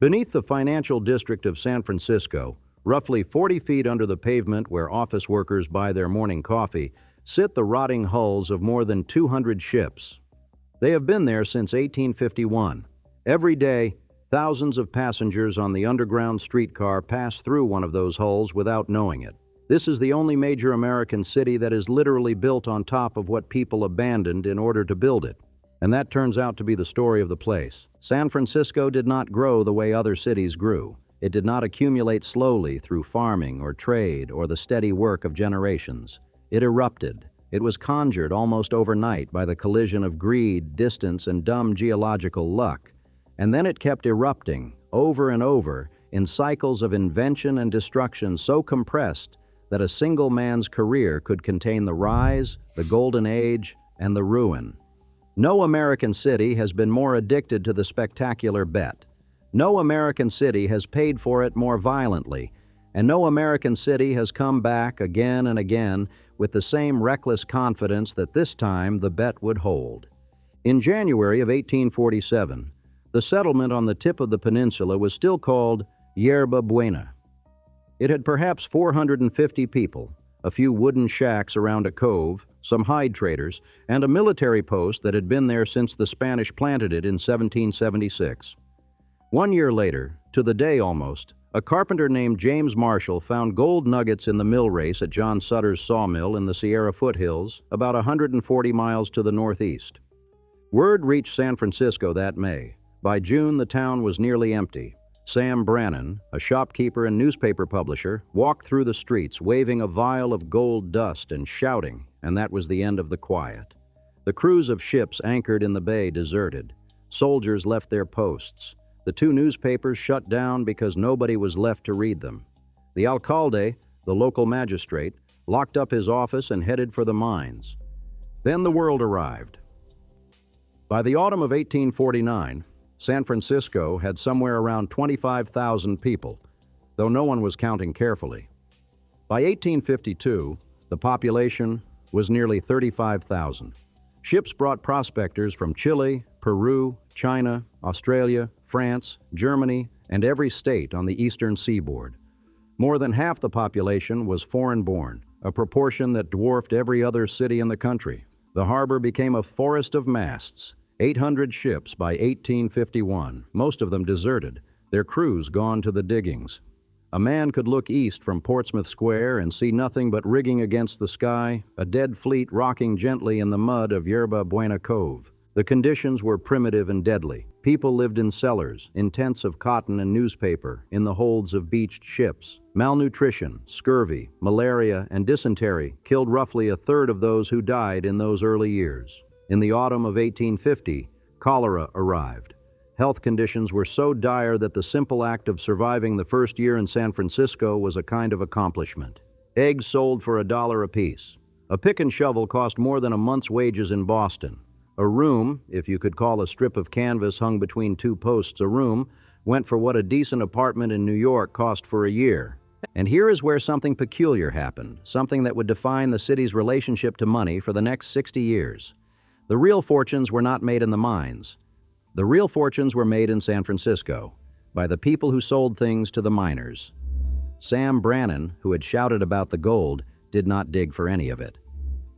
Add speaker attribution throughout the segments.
Speaker 1: Beneath the financial district of San Francisco, roughly 40 feet under the pavement where office workers buy their morning coffee, sit the rotting hulls of more than 200 ships. They have been there since 1851. Every day, thousands of passengers on the underground streetcar pass through one of those hulls without knowing it. This is the only major American city that is literally built on top of what people abandoned in order to build it. And that turns out to be the story of the place. San Francisco did not grow the way other cities grew. It did not accumulate slowly through farming or trade or the steady work of generations. It erupted. It was conjured almost overnight by the collision of greed, distance, and dumb geological luck. And then it kept erupting, over and over, in cycles of invention and destruction so compressed that a single man's career could contain the rise, the golden age, and the ruin. No American city has been more addicted to the spectacular bet. No American city has paid for it more violently, and no American city has come back again and again with the same reckless confidence that this time the bet would hold. In January of 1847, the settlement on the tip of the peninsula was still called Yerba Buena. It had perhaps 450 people, a few wooden shacks around a cove, some hide traders, and a military post that had been there since the Spanish planted it in 1776. 1 year later, to the day almost, a carpenter named James Marshall found gold nuggets in the mill race at John Sutter's sawmill in the Sierra foothills, about 140 miles to the northeast. Word reached San Francisco that May. By June, the town was nearly empty. Sam Brannan, a shopkeeper and newspaper publisher, walked through the streets waving a vial of gold dust and shouting, and that was the end of the quiet. The crews of ships anchored in the bay deserted. Soldiers left their posts. The two newspapers shut down because nobody was left to read them. The alcalde, the local magistrate, locked up his office and headed for the mines. Then the world arrived. By the autumn of 1849, San Francisco had somewhere around 25,000 people, though no one was counting carefully. By 1852, the population was nearly 35,000. Ships brought prospectors from Chile, Peru, China, Australia, France, Germany, and every state on the eastern seaboard. More than half the population was foreign-born, a proportion that dwarfed every other city in the country. The harbor became a forest of masts. 800 ships by 1851, most of them deserted, their crews gone to the diggings. A man could look east from Portsmouth Square and see nothing but rigging against the sky, a dead fleet rocking gently in the mud of Yerba Buena Cove. The conditions were primitive and deadly. People lived in cellars, in tents of cotton and newspaper, in the holds of beached ships. Malnutrition, scurvy, malaria, and dysentery killed roughly a third of those who died in those early years. In the autumn of 1850, cholera arrived. Health conditions were so dire that the simple act of surviving the first year in San Francisco was a kind of accomplishment. Eggs sold for $1 apiece. A pick and shovel cost more than a month's wages in Boston. A room, if you could call a strip of canvas hung between two posts a room, went for what a decent apartment in New York cost for a year. And here is where something peculiar happened, something that would define the city's relationship to money for the next 60 years. The real fortunes were not made in the mines. The real fortunes were made in San Francisco, by the people who sold things to the miners. Sam Brannan, who had shouted about the gold, did not dig for any of it.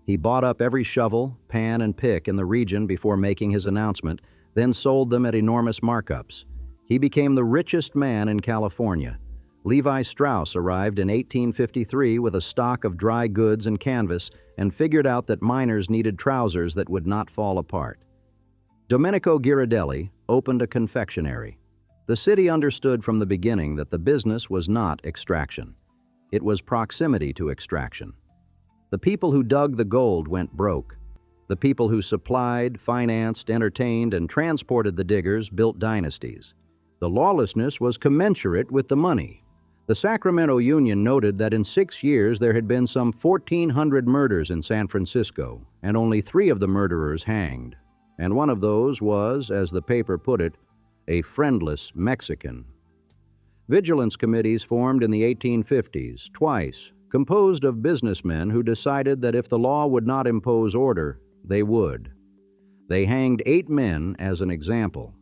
Speaker 1: He bought up every shovel, pan, and pick in the region before making his announcement, then sold them at enormous markups. He became the richest man in California. Levi Strauss arrived in 1853 with a stock of dry goods and canvas and figured out that miners needed trousers that would not fall apart. Domenico Ghirardelli opened a confectionery. The city understood from the beginning that the business was not extraction. It was proximity to extraction. The people who dug the gold went broke. The people who supplied, financed, entertained, and transported the diggers built dynasties. The lawlessness was commensurate with the money. The Sacramento Union noted that in 6 years there had been some 1,400 murders in San Francisco, and only 3 of the murderers hanged. And one of those was, as the paper put it, a friendless Mexican. Vigilance committees formed in the 1850s, twice, composed of businessmen who decided that if the law would not impose order, they would. They hanged 8 men as an example.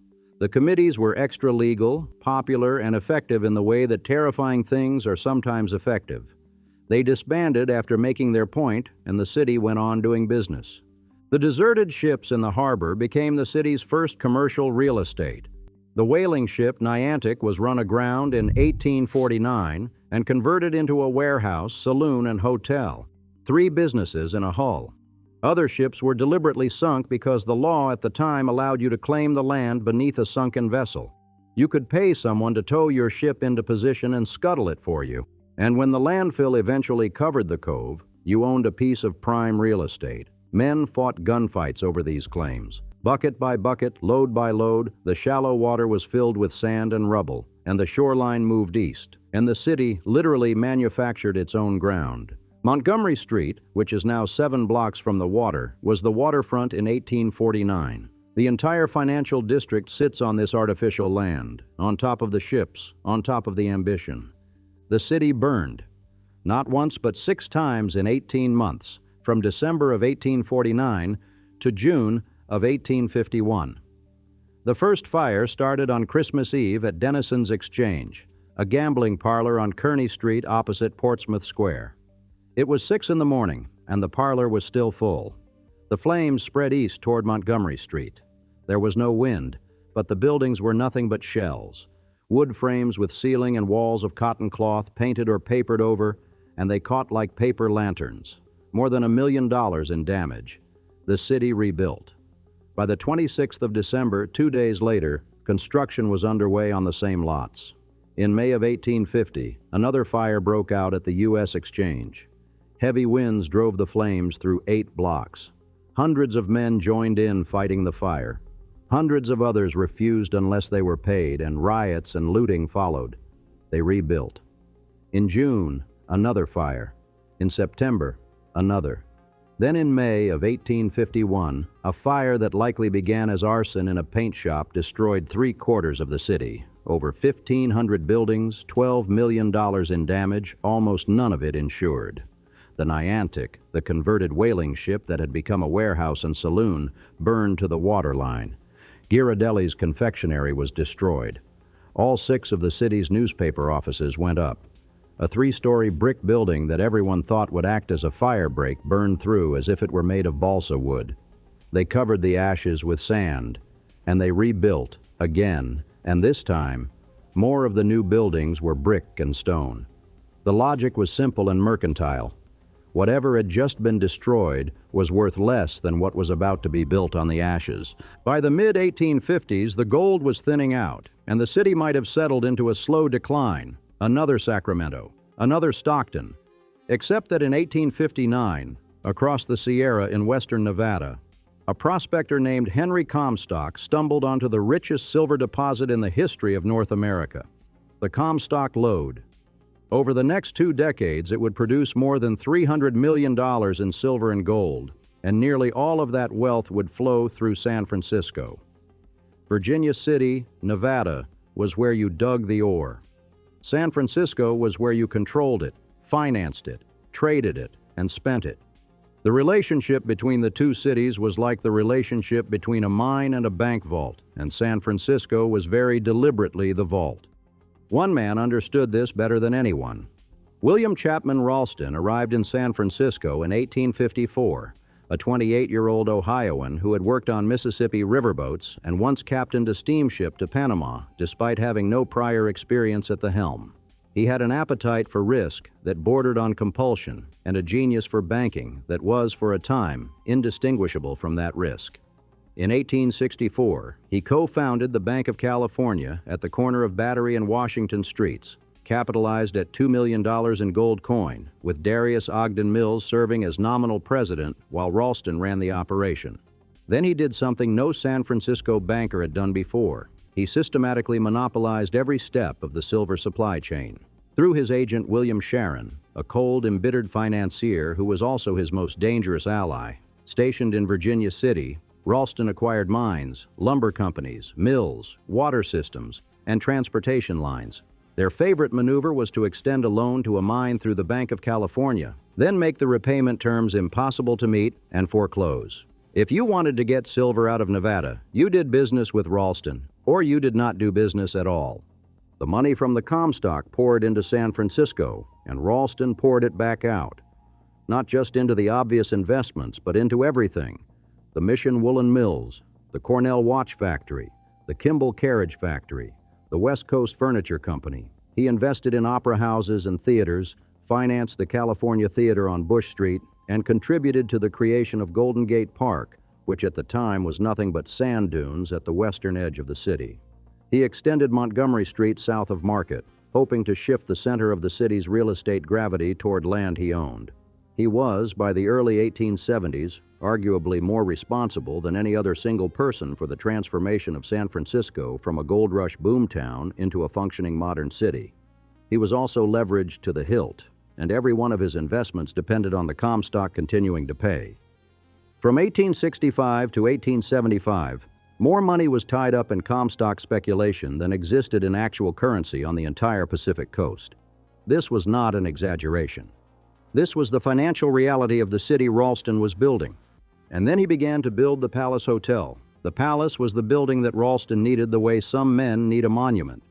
Speaker 1: The committees were extra-legal, popular, and effective in the way that terrifying things are sometimes effective. They disbanded after making their point, and the city went on doing business. The deserted ships in the harbor became the city's first commercial real estate. The whaling ship Niantic was run aground in 1849 and converted into a warehouse, saloon, and hotel. 3 businesses in a hull. Other ships were deliberately sunk because the law at the time allowed you to claim the land beneath a sunken vessel. You could pay someone to tow your ship into position and scuttle it for you. And when the landfill eventually covered the cove, you owned a piece of prime real estate. Men fought gunfights over these claims. Bucket by bucket, load by load, the shallow water was filled with sand and rubble, and the shoreline moved east, and the city literally manufactured its own ground. Montgomery Street, which is now 7 blocks from the water, was the waterfront in 1849. The entire financial district sits on this artificial land, on top of the ships, on top of the ambition. The city burned, not once but 6 times in 18 months, from December of 1849 to June of 1851. The first fire started on Christmas Eve at Dennison's Exchange, a gambling parlor on Kearny Street opposite Portsmouth Square. It was 6 in the morning, and the parlor was still full. The flames spread east toward Montgomery Street. There was no wind, but the buildings were nothing but shells. Wood frames with ceiling and walls of cotton cloth painted or papered over, and they caught like paper lanterns. More than $1 million in damage. The city rebuilt. By the 26th of December, 2 days later, construction was underway on the same lots. In May of 1850, another fire broke out at the U.S. Exchange. Heavy winds drove the flames through 8 blocks. Hundreds of men joined in fighting the fire. Hundreds of others refused unless they were paid, and riots and looting followed. They rebuilt. In June, another fire. In September, another. Then in May of 1851, a fire that likely began as arson in a paint shop destroyed 3/4 of the city. Over 1,500 buildings, $12 million in damage, almost none of it insured. The Niantic, the converted whaling ship that had become a warehouse and saloon, burned to the waterline. Ghirardelli's confectionery was destroyed. All 6 of the city's newspaper offices went up. A 3-story brick building that everyone thought would act as a fire break burned through as if it were made of balsa wood. They covered the ashes with sand, and they rebuilt again, and this time, more of the new buildings were brick and stone. The logic was simple and mercantile. Whatever had just been destroyed was worth less than what was about to be built on the ashes. By the mid-1850s, the gold was thinning out, and the city might have settled into a slow decline. Another Sacramento, another Stockton. Except that in 1859, across the Sierra in western Nevada, a prospector named Henry Comstock stumbled onto the richest silver deposit in the history of North America, the Comstock Lode. Over the next 2 decades, it would produce more than $300 million in silver and gold, and nearly all of that wealth would flow through San Francisco. Virginia City, Nevada, was where you dug the ore. San Francisco was where you controlled it, financed it, traded it, and spent it. The relationship between the 2 cities was like the relationship between a mine and a bank vault, and San Francisco was very deliberately the vault. One man understood this better than anyone. William Chapman Ralston arrived in San Francisco in 1854, a 28-year-old Ohioan who had worked on Mississippi riverboats and once captained a steamship to Panama, despite having no prior experience at the helm. He had an appetite for risk that bordered on compulsion and a genius for banking that was, for a time, indistinguishable from that risk. In 1864, he co-founded the Bank of California at the corner of Battery and Washington Streets, capitalized at $2 million in gold coin, with Darius Ogden Mills serving as nominal president while Ralston ran the operation. Then he did something no San Francisco banker had done before. He systematically monopolized every step of the silver supply chain. Through his agent William Sharon, a cold, embittered financier who was also his most dangerous ally, stationed in Virginia City, Ralston acquired mines, lumber companies, mills, water systems, and transportation lines. Their favorite maneuver was to extend a loan to a mine through the Bank of California, then make the repayment terms impossible to meet and foreclose. If you wanted to get silver out of Nevada, you did business with Ralston, or you did not do business at all. The money from the Comstock poured into San Francisco, and Ralston poured it back out. Not just into the obvious investments, but into everything. The Mission Woolen Mills, the Cornell Watch Factory, the Kimball Carriage Factory, the West Coast Furniture Company. He invested in opera houses and theaters, financed the California Theater on Bush Street, and contributed to the creation of Golden Gate Park, which at the time was nothing but sand dunes at the western edge of the city. He extended Montgomery Street south of Market, hoping to shift the center of the city's real estate gravity toward land he owned. He was, by the early 1870s, arguably more responsible than any other single person for the transformation of San Francisco from a gold rush boomtown into a functioning modern city. He was also leveraged to the hilt, and every one of his investments depended on the Comstock continuing to pay. From 1865 to 1875, more money was tied up in Comstock speculation than existed in actual currency on the entire Pacific coast. This was not an exaggeration. This was the financial reality of the city Ralston was building. And then he began to build the Palace Hotel. The Palace was the building that Ralston needed the way some men need a monument.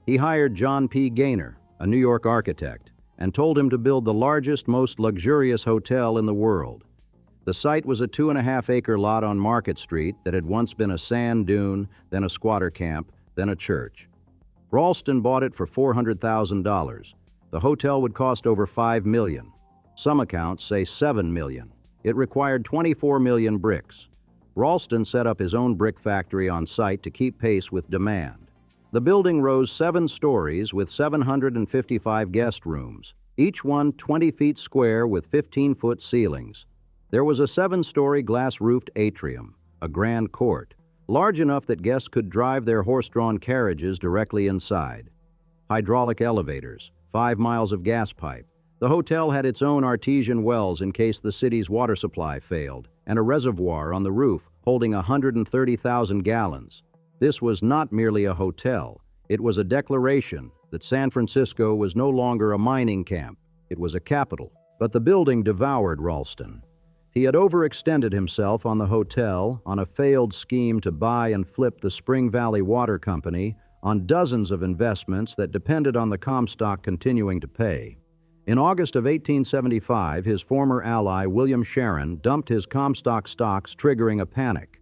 Speaker 1: He hired John P. Gaynor, a New York architect, and told him to build the largest, most luxurious hotel in the world. The site was a 2.5-acre lot on Market Street that had once been a sand dune, then a squatter camp, then a church. Ralston bought it for $400,000. The hotel would cost over $5 million. Some accounts say $7 million. It required 24 million bricks. Ralston set up his own brick factory on site to keep pace with demand. The building rose 7 stories with 755 guest rooms, each one 20 feet square with 15-foot ceilings. There was a 7-story glass-roofed atrium, a grand court, large enough that guests could drive their horse-drawn carriages directly inside. Hydraulic elevators, 5 miles of gas pipe. The hotel had its own artesian wells in case the city's water supply failed, and a reservoir on the roof holding 130,000 gallons. This was not merely a hotel. It was a declaration that San Francisco was no longer a mining camp. It was a capital. But the building devoured Ralston. He had overextended himself on the hotel, on a failed scheme to buy and flip the Spring Valley Water Company, on dozens of investments that depended on the Comstock continuing to pay. In August of 1875, his former ally, William Sharon, dumped his Comstock stocks, triggering a panic.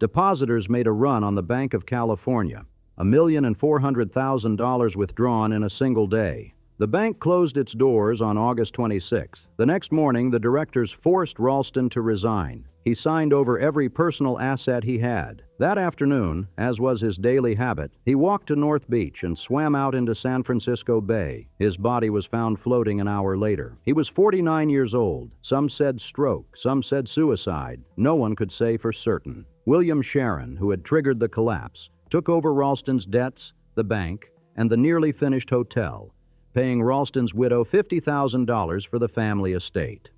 Speaker 1: Depositors made a run on the Bank of California, $1,400,000 withdrawn in a single day. The bank closed its doors on August 26th. The next morning, the directors forced Ralston to resign. He signed over every personal asset he had. That afternoon, as was his daily habit, he walked to North Beach and swam out into San Francisco Bay. His body was found floating an hour later. He was 49 years old. Some said stroke, some said suicide. No one could say for certain. William Sharon, who had triggered the collapse, took over Ralston's debts, the bank, and the nearly finished hotel, paying Ralston's widow $50,000 for the family estate.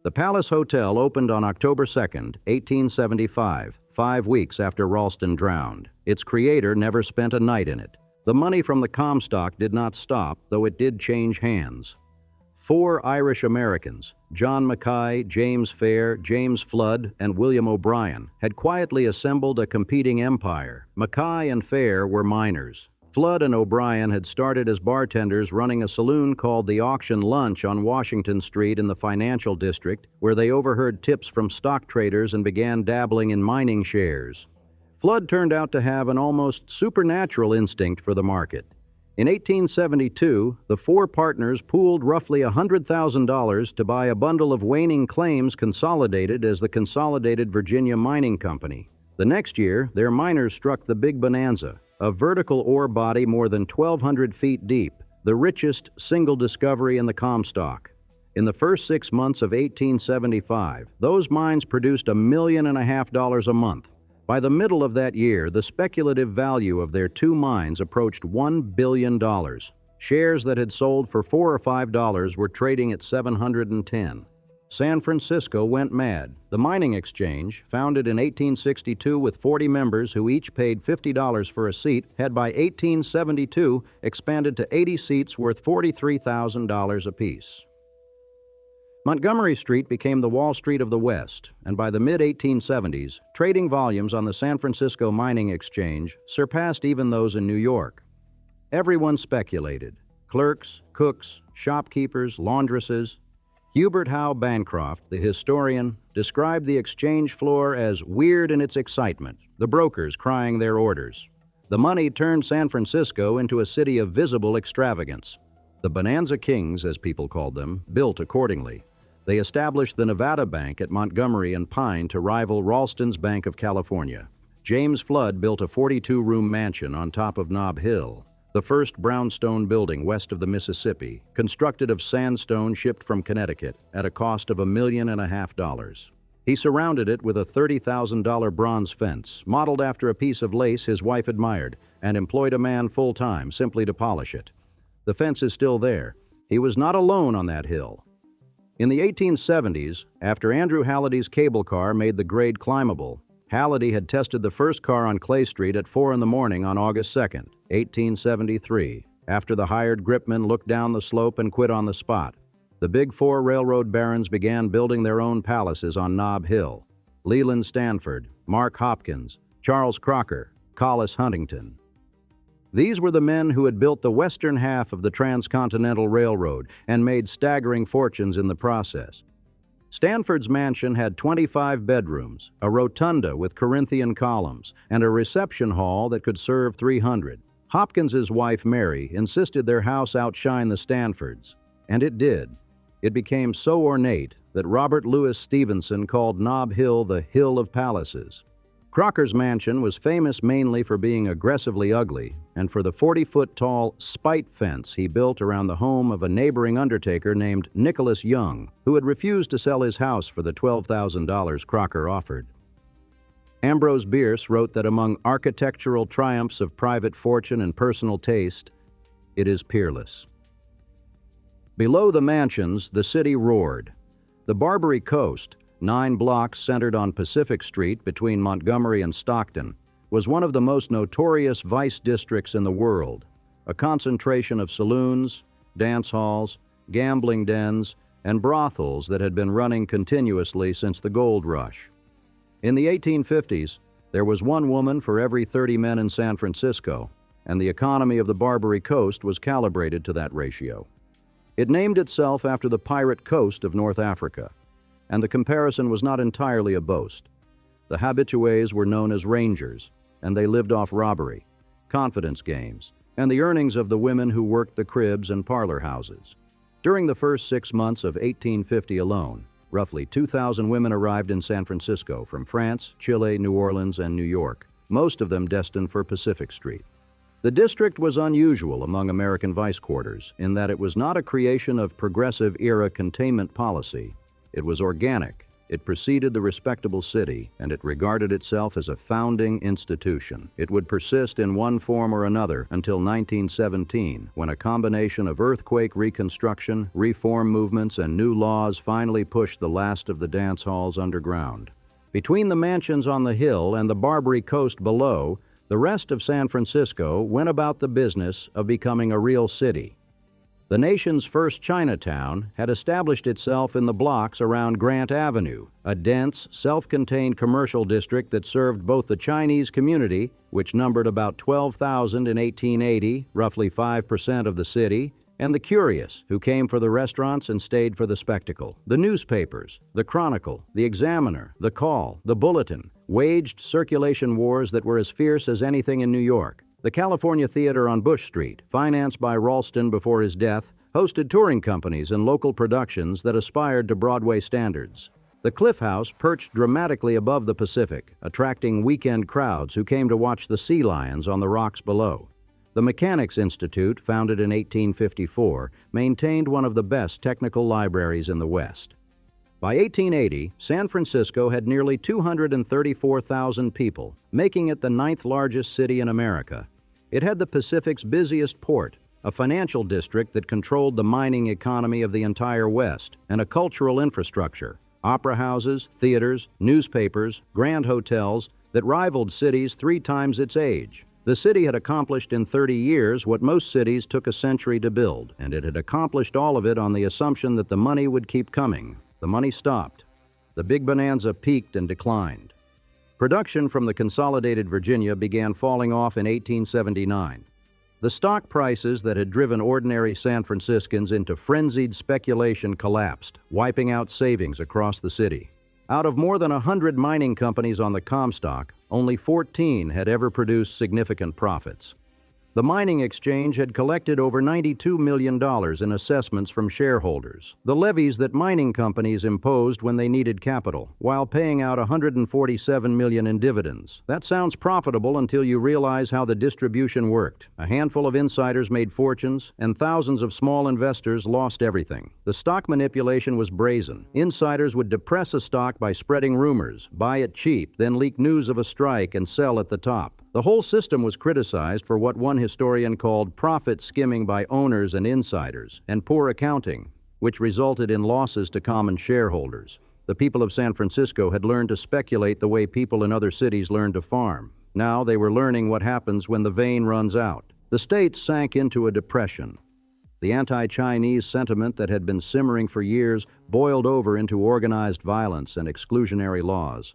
Speaker 1: The Palace Hotel opened on October 2nd, 1875, 5 weeks after Ralston drowned. Its creator never spent a night in it. The money from the Comstock did not stop, though it did change hands. 4 Irish Americans, John Mackay, James Fair, James Flood, and William O'Brien, had quietly assembled a competing empire. Mackay and Fair were miners. Flood and O'Brien had started as bartenders running a saloon called the Auction Lunch on Washington Street in the financial district, where they overheard tips from stock traders and began dabbling in mining shares. Flood turned out to have an almost supernatural instinct for the market. In 1872, the 4 partners pooled roughly $100,000 to buy a bundle of waning claims consolidated as the Consolidated Virginia Mining Company. The next year, their miners struck the Big Bonanza, a vertical ore body more than 1,200 feet deep, the richest single discovery in the Comstock. In the first 6 months of 1875, those mines produced $1.5 million a month. By the middle of that year, the speculative value of their 2 mines approached $1 billion. Shares that had sold for $4 or $5 were trading at $710. San Francisco went mad. The mining exchange, founded in 1862 with 40 members who each paid $50 for a seat, had by 1872 expanded to 80 seats worth $43,000 apiece. Montgomery Street became the Wall Street of the West, and by the mid-1870s, trading volumes on the San Francisco Mining Exchange surpassed even those in New York. Everyone speculated: clerks, cooks, shopkeepers, laundresses. Hubert Howe Bancroft, the historian, described the exchange floor as weird in its excitement, the brokers crying their orders. The money turned San Francisco into a city of visible extravagance. The Bonanza Kings, as people called them, built accordingly. They established the Nevada Bank at Montgomery and Pine to rival Ralston's Bank of California. James Flood built a 42-room mansion on top of Nob Hill, the first brownstone building west of the Mississippi, constructed of sandstone shipped from Connecticut at a cost of $1.5 million. He surrounded it with a $30,000 bronze fence, modeled after a piece of lace his wife admired, and employed a man full-time simply to polish it. The fence is still there. He was not alone on that hill. In the 1870s, after Andrew Halliday's cable car made the grade climbable, Halliday had tested the first car on Clay Street at 4 in the morning on August 2nd, 1873, after the hired gripmen looked down the slope and quit on the spot. The Big Four railroad barons began building their own palaces on Nob Hill: Leland Stanford, Mark Hopkins, Charles Crocker, Collis Huntington. These were the men who had built the western half of the Transcontinental Railroad and made staggering fortunes in the process. Stanford's mansion had 25 bedrooms, a rotunda with Corinthian columns, and a reception hall that could serve 300. Hopkins's wife, Mary, insisted their house outshine the Stanfords, and it did. It became so ornate that Robert Louis Stevenson called Nob Hill the Hill of Palaces. Crocker's mansion was famous mainly for being aggressively ugly and for the 40-foot-tall spite fence he built around the home of a neighboring undertaker named Nicholas Young, who had refused to sell his house for the $12,000 Crocker offered. Ambrose Bierce wrote that among architectural triumphs of private fortune and personal taste, it is peerless. Below the mansions, the city roared. The Barbary coast, 9 blocks centered on Pacific Street between Montgomery and Stockton, was one of the most notorious vice districts in the world, a concentration of saloons, dance halls, gambling dens, and brothels that had been running continuously since the gold rush. In the 1850s, there was one woman for every 30 men in San Francisco, and the economy of the Barbary coast was calibrated to that ratio. It named itself after the pirate coast of North Africa, and the comparison was not entirely a boast. The habitués were known as rangers, and they lived off robbery, confidence games, and the earnings of the women who worked the cribs and parlor houses. During the first 6 months of 1850 alone, roughly 2,000 women arrived in San Francisco from France, Chile, New Orleans, and New York, most of them destined for Pacific Street. The district was unusual among American vice quarters in that it was not a creation of progressive-era containment policy. It was organic. It preceded the respectable city, and it regarded itself as a founding institution. It would persist in one form or another until 1917, when a combination of earthquake reconstruction, reform movements, and new laws finally pushed the last of the dance halls underground. Between the mansions on the hill and the Barbary coast below, the rest of San Francisco went about the business of becoming a real city. The nation's first Chinatown had established itself in the blocks around Grant Avenue, a dense, self-contained commercial district that served both the Chinese community, which numbered about 12,000 in 1880, roughly 5% of the city, and the curious, who came for the restaurants and stayed for the spectacle. The newspapers, the Chronicle, the Examiner, the Call, the Bulletin, waged circulation wars that were as fierce as anything in New York. The California Theater on Bush Street, financed by Ralston before his death, hosted touring companies and local productions that aspired to Broadway standards. The Cliff House perched dramatically above the Pacific, attracting weekend crowds who came to watch the sea lions on the rocks below. The Mechanics Institute, founded in 1854, maintained one of the best technical libraries in the West. By 1880, San Francisco had nearly 234,000 people, making it the 9th largest city in America. It had the Pacific's busiest port, a financial district that controlled the mining economy of the entire West, and a cultural infrastructure, opera houses, theaters, newspapers, grand hotels that rivaled cities 3 times its age. The city had accomplished in 30 years what most cities took a century to build, and it had accomplished all of it on the assumption that the money would keep coming. The money stopped. The big bonanza peaked and declined. Production from the Consolidated Virginia began falling off in 1879. The stock prices that had driven ordinary San Franciscans into frenzied speculation collapsed, wiping out savings across the city. Out of more than 100 mining companies on the Comstock, only 14 had ever produced significant profits. The mining exchange had collected over $92 million in assessments from shareholders, the levies that mining companies imposed when they needed capital, while paying out $147 million in dividends. That sounds profitable until you realize how the distribution worked. A handful of insiders made fortunes, and thousands of small investors lost everything. The stock manipulation was brazen. Insiders would depress a stock by spreading rumors, buy it cheap, then leak news of a strike and sell at the top. The whole system was criticized for what one historian called profit skimming by owners and insiders, and poor accounting, which resulted in losses to common shareholders. The people of San Francisco had learned to speculate the way people in other cities learned to farm. Now they were learning what happens when the vein runs out. The state sank into a depression. The anti-Chinese sentiment that had been simmering for years boiled over into organized violence and exclusionary laws.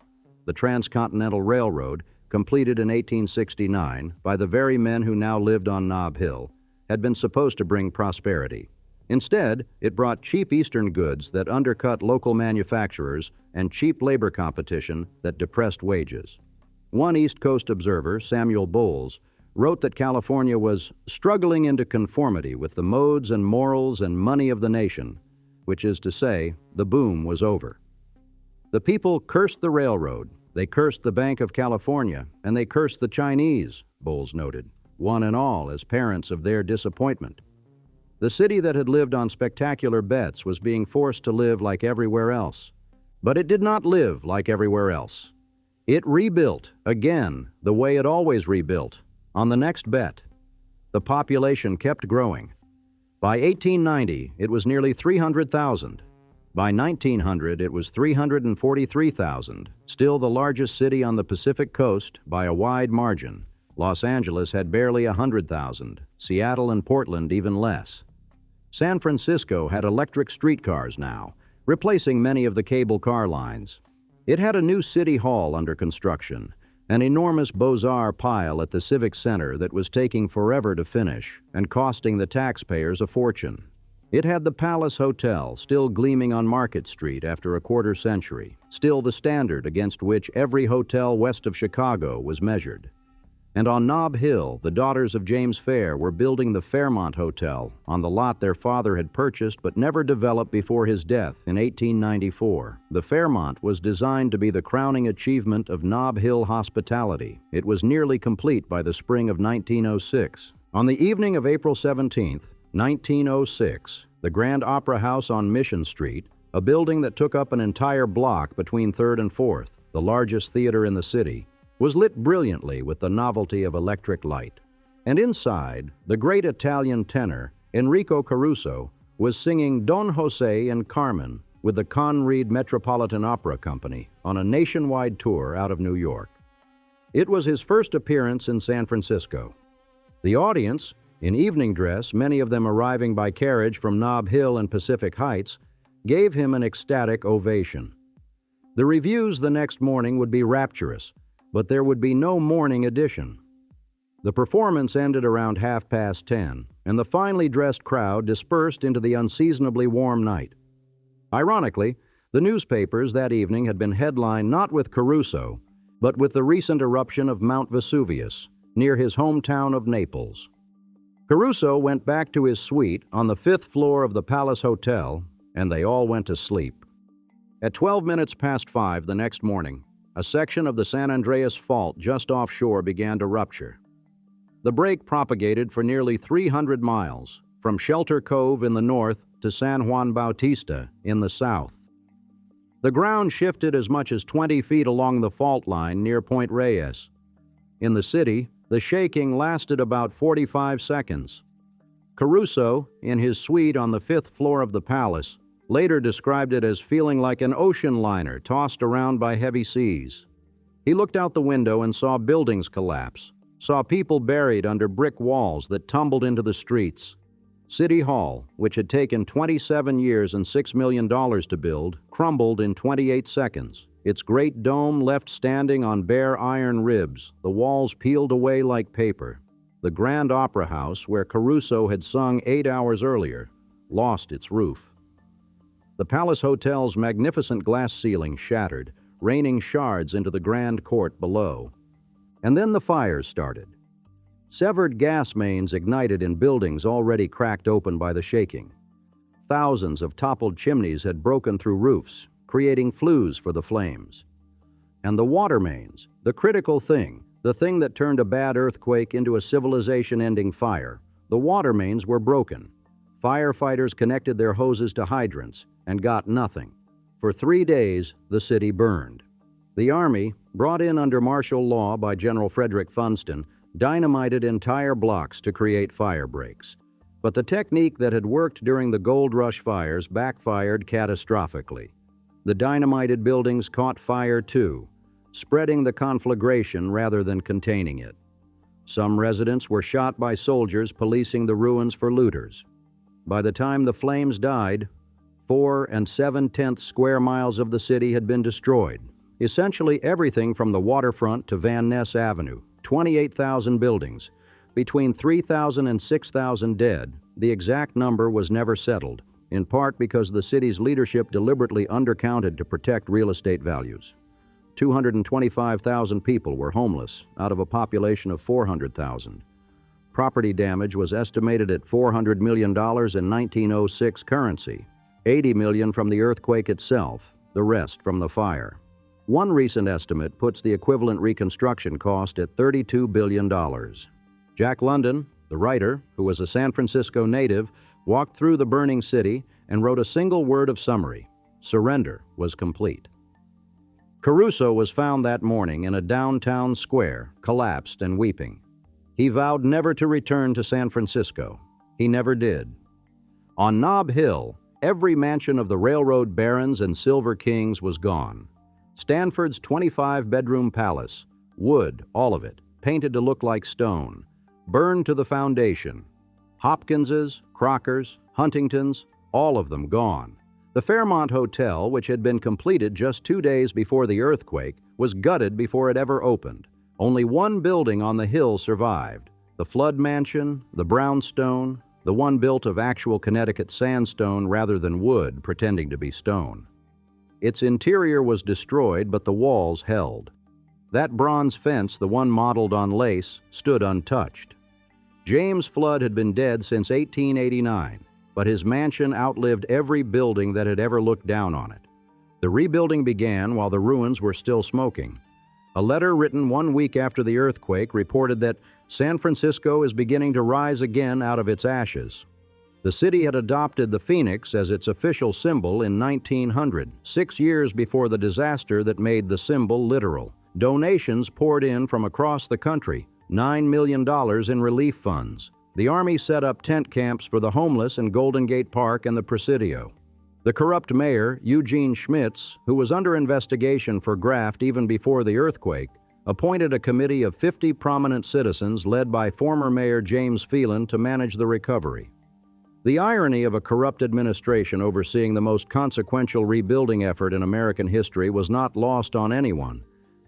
Speaker 1: The Transcontinental Railroad, completed in 1869 by the very men who now lived on Nob Hill, had been supposed to bring prosperity. Instead, it brought cheap Eastern goods that undercut local manufacturers and cheap labor competition that depressed wages. One East Coast observer, Samuel Bowles, wrote that California was struggling into conformity with the modes and morals and money of the nation, which is to say, the boom was over. The people cursed the railroad, they cursed the Bank of California, and they cursed the Chinese, Bowles noted, one and all as parents of their disappointment. The city that had lived on spectacular bets was being forced to live like everywhere else. But it did not live like everywhere else. It rebuilt, again, the way it always rebuilt, on the next bet. The population kept growing. By 1890, it was nearly 300,000. By 1900, it was 343,000, still the largest city on the Pacific coast by a wide margin. Los Angeles had barely 100,000, Seattle and Portland even less. San Francisco had electric streetcars now, replacing many of the cable car lines. It had a new city hall under construction, an enormous Beaux-Arts pile at the Civic Center that was taking forever to finish and costing the taxpayers a fortune. It had the Palace Hotel, still gleaming on Market Street after a quarter century, still the standard against which every hotel west of Chicago was measured. And on Nob Hill, the daughters of James Fair were building the Fairmont Hotel on the lot their father had purchased but never developed before his death in 1894. The Fairmont was designed to be the crowning achievement of Nob Hill hospitality. It was nearly complete by the spring of 1906. On the evening of April 17th, 1906, the Grand Opera House on Mission Street, a building that took up an entire block between 3rd and 4th, the largest theater in the city, was lit brilliantly with the novelty of electric light. And inside, the great Italian tenor, Enrico Caruso, was singing Don Jose and Carmen with the Conread Metropolitan Opera Company on a nationwide tour out of New York. It was his first appearance in San Francisco. The audience, in evening dress, many of them arriving by carriage from Nob Hill and Pacific Heights, gave him an ecstatic ovation. The reviews the next morning would be rapturous, but there would be no morning edition. The performance ended around 10:30, and the finely dressed crowd dispersed into the unseasonably warm night. Ironically, the newspapers that evening had been headlined not with Caruso, but with the recent eruption of Mount Vesuvius, near his hometown of Naples. Caruso went back to his suite on the 5th floor of the Palace Hotel, and they all went to sleep. At 12 minutes past 5 the next morning, a section of the San Andreas Fault just offshore began to rupture. The break propagated for nearly 300 miles, from Shelter Cove in the north to San Juan Bautista in the south. The ground shifted as much as 20 feet along the fault line near Point Reyes. In the city, the shaking lasted about 45 seconds. Caruso, in his suite on the 5th floor of the palace, later described it as feeling like an ocean liner tossed around by heavy seas. He looked out the window and saw buildings collapse, saw people buried under brick walls that tumbled into the streets. City Hall, which had taken 27 years and $6 million to build, crumbled in 28 seconds. Its great dome left standing on bare iron ribs, the walls peeled away like paper. The Grand Opera House, where Caruso had sung 8 hours earlier, lost its roof. The Palace Hotel's magnificent glass ceiling shattered, raining shards into the grand court below. And then the fires started. Severed gas mains ignited in buildings already cracked open by the shaking. Thousands of toppled chimneys had broken through roofs, creating flues for the flames. And the water mains, the critical thing, the thing that turned a bad earthquake into a civilization-ending fire, the water mains were broken. Firefighters connected their hoses to hydrants and got nothing. For 3 days, the city burned. The Army, brought in under martial law by General Frederick Funston, dynamited entire blocks to create fire breaks. But the technique that had worked during the Gold Rush fires backfired catastrophically. The dynamited buildings caught fire too, spreading the conflagration rather than containing it. Some residents were shot by soldiers policing the ruins for looters. By the time the flames died, 4 7/10 square miles of the city had been destroyed. Essentially everything from the waterfront to Van Ness Avenue, 28,000 buildings, between 3,000 and 6,000 dead. The exact number was never settled, in part because the city's leadership deliberately undercounted to protect real estate values. 225,000 people were homeless out of a population of 400,000. Property damage was estimated at $400 million in 1906 currency, $80 million from the earthquake itself, the rest from the fire. One recent estimate puts the equivalent reconstruction cost at $32 billion. Jack London, the writer, who was a San Francisco native, walked through the burning city and wrote a single word of summary: surrender was complete. Caruso was found that morning in a downtown square, collapsed and weeping. He vowed never to return to San Francisco. He never did. On Nob Hill, every mansion of the railroad barons and silver kings was gone. Stanford's 25-bedroom palace, wood, all of it, painted to look like stone, burned to the foundation. Hopkins's, Crocker's, Huntington's, all of them gone. The Fairmont Hotel, which had been completed just 2 days before the earthquake, was gutted before it ever opened. Only one building on the hill survived: the Flood Mansion, the brownstone, the one built of actual Connecticut sandstone rather than wood, pretending to be stone. Its interior was destroyed, but the walls held. That bronze fence, the one modeled on lace, stood untouched. James Flood had been dead since 1889, but his mansion outlived every building that had ever looked down on it. The rebuilding began while the ruins were still smoking. A letter written 1 week after the earthquake reported that San Francisco is beginning to rise again out of its ashes. The city had adopted the phoenix as its official symbol in 1900, 6 years before the disaster that made the symbol literal. Donations poured in from across the country, $9 million in relief funds. The Army set up tent camps for the homeless in Golden Gate Park and the Presidio. The corrupt mayor, Eugene Schmitz, who was under investigation for graft even before the earthquake, appointed a committee of 50 prominent citizens led by former Mayor James Phelan to manage the recovery. The irony of a corrupt administration overseeing the most consequential rebuilding effort in American history was not lost on anyone,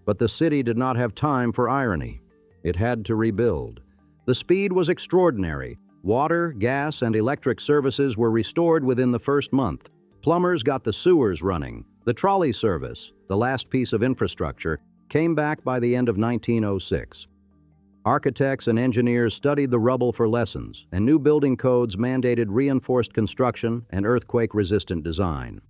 Speaker 1: but the city did not have time for irony. It had to rebuild. The speed was extraordinary. Water, gas, and electric services were restored within the first month. Plumbers got the sewers running. The trolley service, the last piece of infrastructure, came back by the end of 1906. Architects and engineers studied the rubble for lessons, and new building codes mandated reinforced construction and earthquake-resistant design.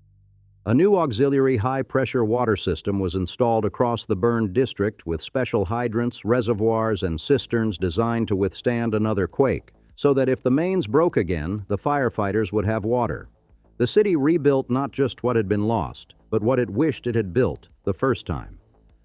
Speaker 1: A new auxiliary high-pressure water system was installed across the burned district with special hydrants, reservoirs, and cisterns designed to withstand another quake, so that if the mains broke again, the firefighters would have water. The city rebuilt not just what had been lost, but what it wished it had built the first time.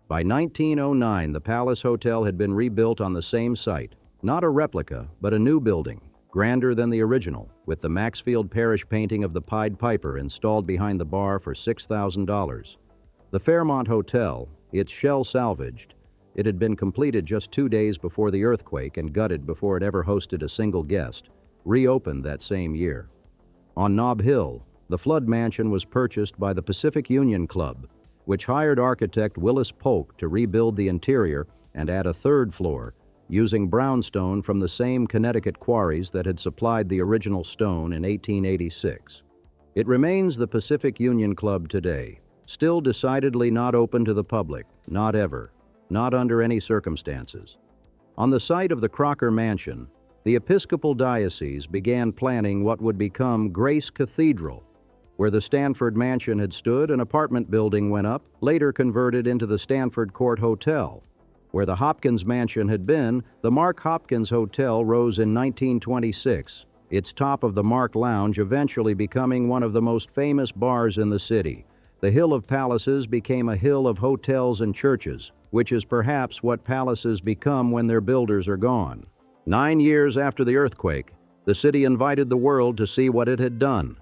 Speaker 1: By 1909, the Palace Hotel had been rebuilt on the same site, not a replica, but a new building, grander than the original, with the Maxfield Parrish painting of the Pied Piper installed behind the bar for $6,000. The Fairmont Hotel, its shell salvaged, It had been completed just 2 days before the earthquake and gutted before it ever hosted a single guest, reopened that same year. On Nob Hill, the flood mansion was purchased by the Pacific Union Club, which hired architect Willis Polk to rebuild the interior and add a third floor, using brownstone from the same Connecticut quarries that had supplied the original stone in 1886. It remains the Pacific Union Club today, still decidedly not open to the public, not ever, not under any circumstances. On the site of the Crocker Mansion, the Episcopal Diocese began planning what would become Grace Cathedral. Where the Stanford Mansion had stood, an apartment building went up, later converted into the Stanford Court Hotel. Where the Hopkins Mansion had been, the Mark Hopkins Hotel rose in 1926, its top of the Mark Lounge eventually becoming one of the most famous bars in the city. The Hill of Palaces became a hill of hotels and churches, which is perhaps what palaces become when their builders are gone. 9 years after the earthquake, the city invited the world to see what it had done.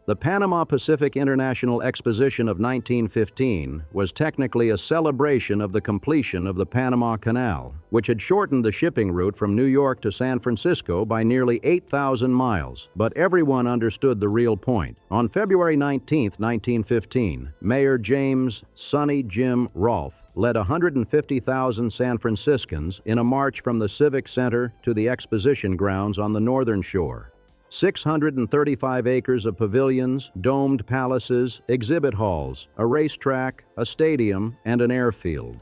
Speaker 1: The Panama Pacific International Exposition of 1915 was technically a celebration of the completion of the Panama Canal, which had shortened the shipping route from New York to San Francisco by nearly 8,000 miles, but everyone understood the real point. On February 19, 1915, Mayor James "Sonny Jim" Rolfe led 150,000 San Franciscans in a march from the Civic Center to the Exposition grounds on the northern shore. 635 acres of pavilions, domed palaces, exhibit halls, a racetrack, a stadium, and an airfield.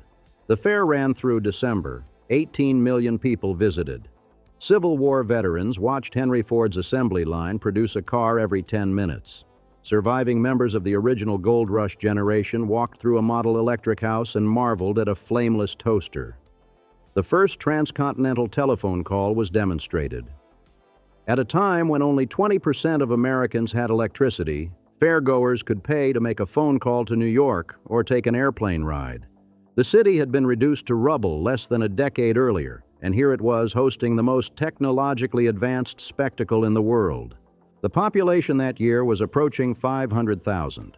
Speaker 1: The fair ran through December. 18 million people visited. Civil War veterans watched Henry Ford's assembly line produce a car every 10 minutes. Surviving members of the original Gold Rush generation walked through a model electric house and marveled at a flameless toaster. The first transcontinental telephone call was demonstrated. At a time when only 20% of Americans had electricity, fairgoers could pay to make a phone call to New York or take an airplane ride. The city had been reduced to rubble less than a decade earlier, and here it was hosting the most technologically advanced spectacle in the world. The population that year was approaching 500,000.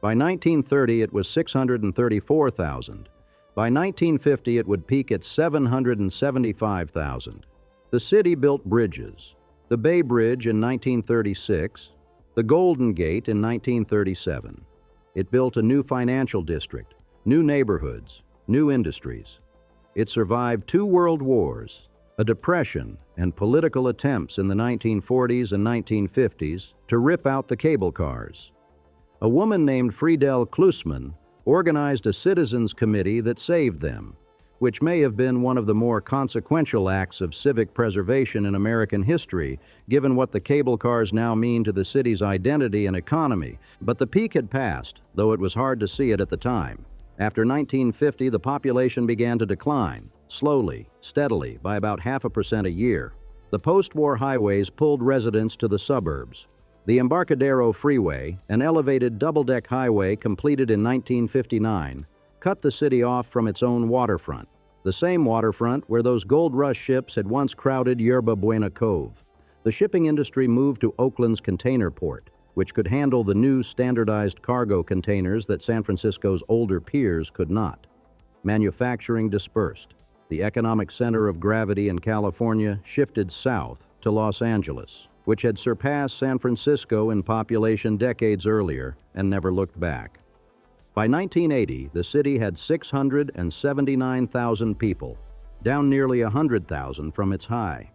Speaker 1: By 1930, it was 634,000. By 1950, it would peak at 775,000. The city built bridges. The Bay Bridge in 1936, the Golden Gate in 1937. It built a new financial district, new neighborhoods, new industries. It survived 2 world wars, a depression, and political attempts in the 1940s and 1950s to rip out the cable cars. A woman named Friedel Klusman organized a citizens committee that saved them, which may have been one of the more consequential acts of civic preservation in American history, given what the cable cars now mean to the city's identity and economy. But the peak had passed, though it was hard to see it at the time. After 1950, the population began to decline, slowly, steadily, by about 0.5% a year. The post-war highways pulled residents to the suburbs. The Embarcadero Freeway, an elevated double-deck highway completed in 1959, cut the city off from its own waterfront, the same waterfront where those gold rush ships had once crowded Yerba Buena Cove. The shipping industry moved to Oakland's container port, which could handle the new standardized cargo containers that San Francisco's older piers could not. Manufacturing dispersed. The economic center of gravity in California shifted south to Los Angeles, which had surpassed San Francisco in population decades earlier and never looked back. By 1980, the city had 679,000 people, down nearly 100,000 from its high.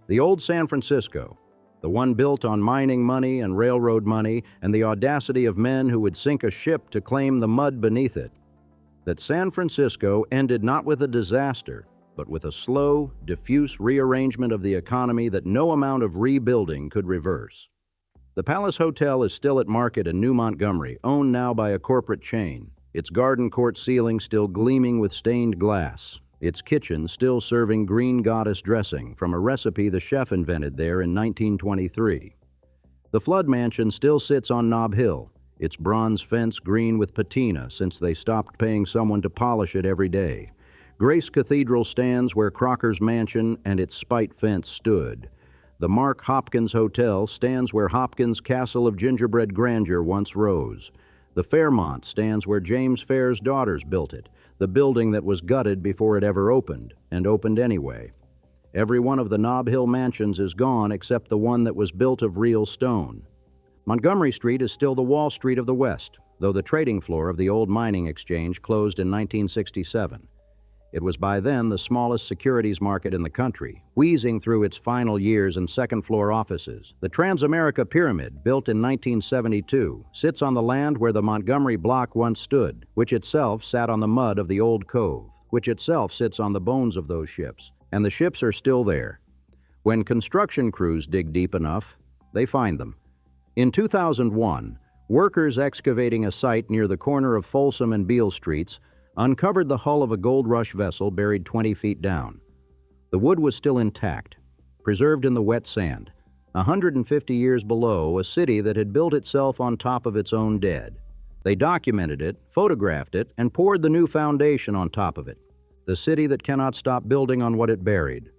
Speaker 1: The old San Francisco, the one built on mining money and railroad money and the audacity of men who would sink a ship to claim the mud beneath it. That San Francisco ended not with a disaster, but with a slow, diffuse rearrangement of the economy that no amount of rebuilding could reverse. The Palace Hotel is still at market in New Montgomery, owned now by a corporate chain, its garden court ceiling still gleaming with stained glass, its kitchen still serving green goddess dressing from a recipe the chef invented there in 1923. The Flood Mansion still sits on Nob Hill, its bronze fence green with patina since they stopped paying someone to polish it every day. Grace Cathedral stands where Crocker's Mansion and its spite fence stood. The Mark Hopkins Hotel stands where Hopkins' castle of gingerbread grandeur once rose. The Fairmont stands where James Fair's daughters built it. the building that was gutted before it ever opened, and opened anyway. Every one of the Nob Hill mansions is gone except the one that was built of real stone. Montgomery Street is still the Wall Street of the West, though the trading floor of the old mining exchange closed in 1967. It was by then the smallest securities market in the country, wheezing through its final years in second-floor offices. The Transamerica Pyramid, built in 1972, sits on the land where the Montgomery Block once stood, which itself sat on the mud of the old Cove, which itself sits on the bones of those ships, and the ships are still there. When construction crews dig deep enough, they find them. In 2001, workers excavating a site near the corner of Folsom and Beale Streets uncovered the hull of a gold rush vessel buried 20 feet down. The wood was still intact, preserved in the wet sand, 150 years below a city that had built itself on top of its own dead. They documented it, photographed it, and poured the new foundation on top of it. The city that cannot stop building on what it buried,